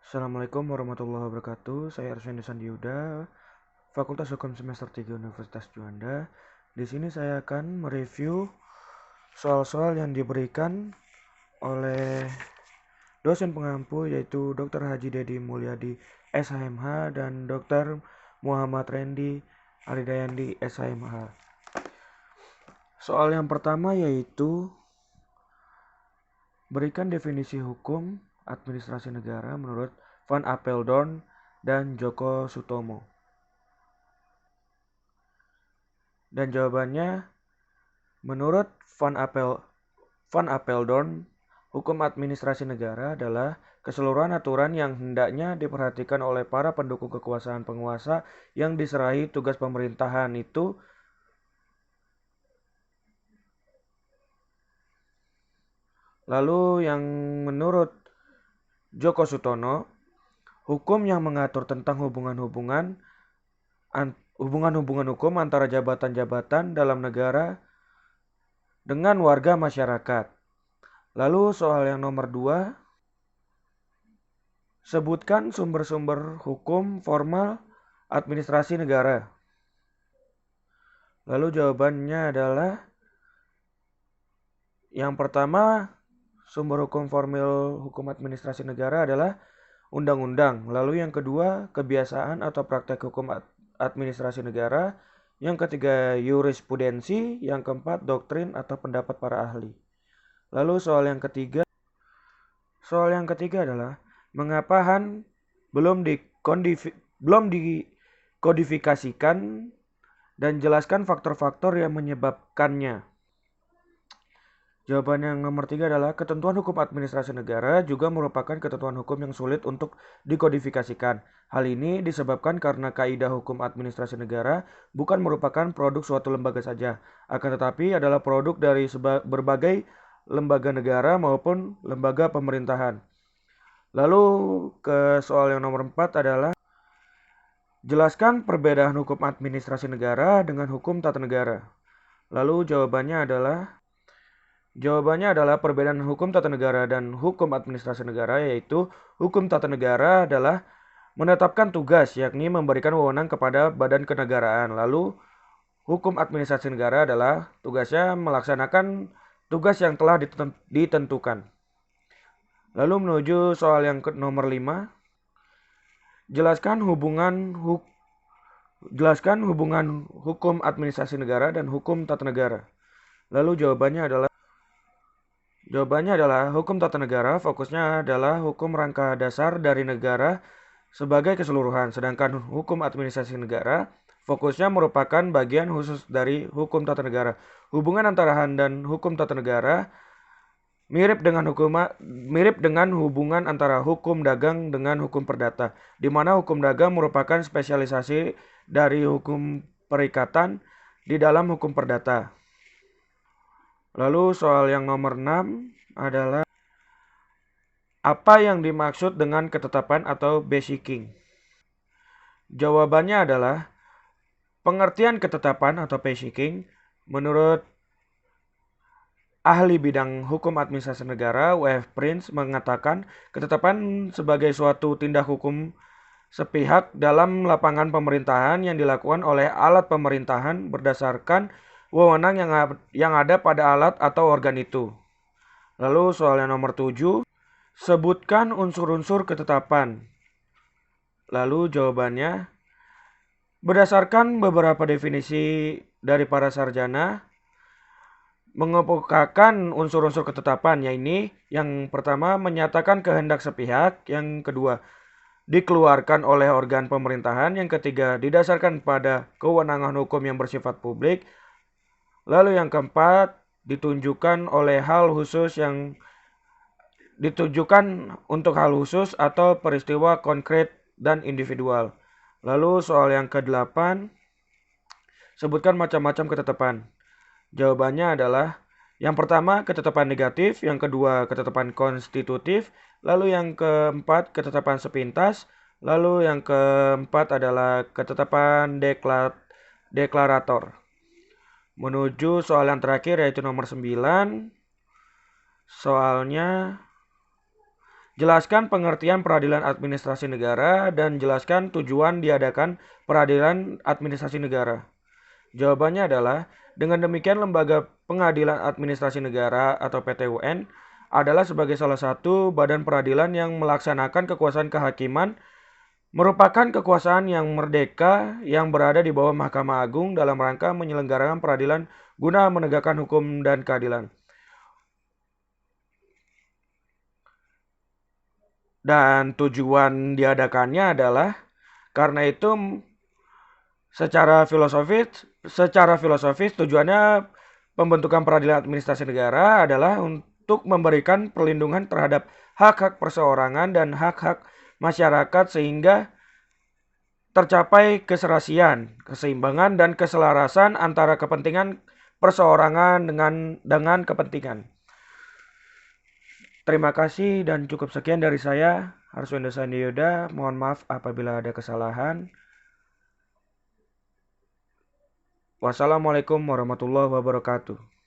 Assalamualaikum warahmatullahi wabarakatuh. Saya Arswendi Sandiuda, Fakultas Hukum semester 3 Universitas Juanda. Di sini saya akan mereview soal-soal yang diberikan oleh dosen pengampu yaitu Dr. Haji Dedi Mulyadi SHMH dan Dr. Muhammad Rendi Aridayandi SHMH. Soal yang pertama yaitu berikan definisi hukum administrasi negara menurut Van Apeldoorn dan Djoko Sutomo. Dan jawabannya, menurut Van Apeldoorn, hukum administrasi negara adalah keseluruhan aturan yang hendaknya diperhatikan oleh para pendukung kekuasaan penguasa yang diserahi tugas pemerintahan itu. Lalu yang menurut Djoko Sutomo, hukum yang mengatur tentang hubungan-hubungan hukum antara jabatan-jabatan dalam negara dengan warga masyarakat. Lalu soal yang nomor 2, sebutkan sumber-sumber hukum formal administrasi negara. Lalu jawabannya adalah yang pertama, sumber hukum formal hukum administrasi negara adalah undang-undang. Lalu yang kedua, kebiasaan atau praktek hukum administrasi negara. Yang ketiga, jurisprudensi. Yang keempat, doktrin atau pendapat para ahli. Lalu soal yang ketiga adalah mengapa Han belum dikodifikasikan dan jelaskan faktor-faktor yang menyebabkannya. Jawaban yang nomor 3 adalah ketentuan hukum administrasi negara juga merupakan ketentuan hukum yang sulit untuk dikodifikasikan. Hal ini disebabkan karena kaidah hukum administrasi negara bukan merupakan produk suatu lembaga saja, akan tetapi adalah produk dari berbagai lembaga negara maupun lembaga pemerintahan. Lalu ke soal yang nomor 4 adalah jelaskan perbedaan hukum administrasi negara dengan hukum tata negara. Lalu Jawabannya adalah perbedaan hukum tata negara dan hukum administrasi negara, yaitu hukum tata negara adalah menetapkan tugas, yakni memberikan wewenang kepada badan kenegaraan. Lalu hukum administrasi negara adalah tugasnya melaksanakan tugas yang telah ditentukan. Lalu menuju soal yang nomor 5, jelaskan hubungan hukum administrasi negara dan hukum tata negara. Lalu Jawabannya adalah hukum tata negara fokusnya adalah hukum rangka dasar dari negara sebagai keseluruhan, sedangkan hukum administrasi negara fokusnya merupakan bagian khusus dari hukum tata negara. Hubungan antara Han dan hukum tata negara mirip dengan hubungan antara hukum dagang dengan hukum perdata, di mana hukum dagang merupakan spesialisasi dari hukum perikatan di dalam hukum perdata. Lalu soal yang nomor 6 adalah apa yang dimaksud dengan ketetapan atau basicing? Jawabannya adalah pengertian ketetapan atau basicing menurut ahli bidang hukum administrasi negara W.F. Prince mengatakan ketetapan sebagai suatu tindak hukum sepihak dalam lapangan pemerintahan yang dilakukan oleh alat pemerintahan berdasarkan wewenang yang ada pada alat atau organ itu. Lalu soal yang nomor 7, sebutkan unsur-unsur ketetapan. Lalu jawabannya, berdasarkan beberapa definisi dari para sarjana, mengemukakan unsur-unsur ketetapan, yaitu yang pertama menyatakan kehendak sepihak, yang kedua dikeluarkan oleh organ pemerintahan, yang ketiga didasarkan pada kewenangan hukum yang bersifat publik, lalu yang keempat ditunjukkan untuk hal khusus atau peristiwa konkret dan individual. Lalu soal yang ke-8, sebutkan macam-macam ketetapan. Jawabannya adalah yang pertama ketetapan negatif, yang kedua ketetapan konstitutif, lalu yang keempat ketetapan sepintas, lalu yang keempat adalah ketetapan deklarator. Menuju soal yang terakhir yaitu nomor 9. Soalnya Jelaskan pengertian peradilan administrasi negara dan jelaskan tujuan diadakan peradilan administrasi negara. Jawabannya adalah, dengan demikian Lembaga Pengadilan Administrasi Negara atau PTUN adalah sebagai salah satu badan peradilan yang melaksanakan kekuasaan kehakiman, merupakan kekuasaan yang merdeka yang berada di bawah Mahkamah Agung dalam rangka menyelenggarakan peradilan guna menegakkan hukum dan keadilan. Dan tujuan diadakannya adalah karena itu secara filosofis tujuannya pembentukan peradilan administrasi negara adalah untuk memberikan perlindungan terhadap hak-hak perseorangan dan hak-hak masyarakat sehingga tercapai keserasian, keseimbangan dan keselarasan antara kepentingan perseorangan dengan kepentingan. Terima kasih dan cukup sekian dari saya, Arswendo Sandioda. Mohon maaf apabila ada kesalahan. Wassalamualaikum warahmatullahi wabarakatuh.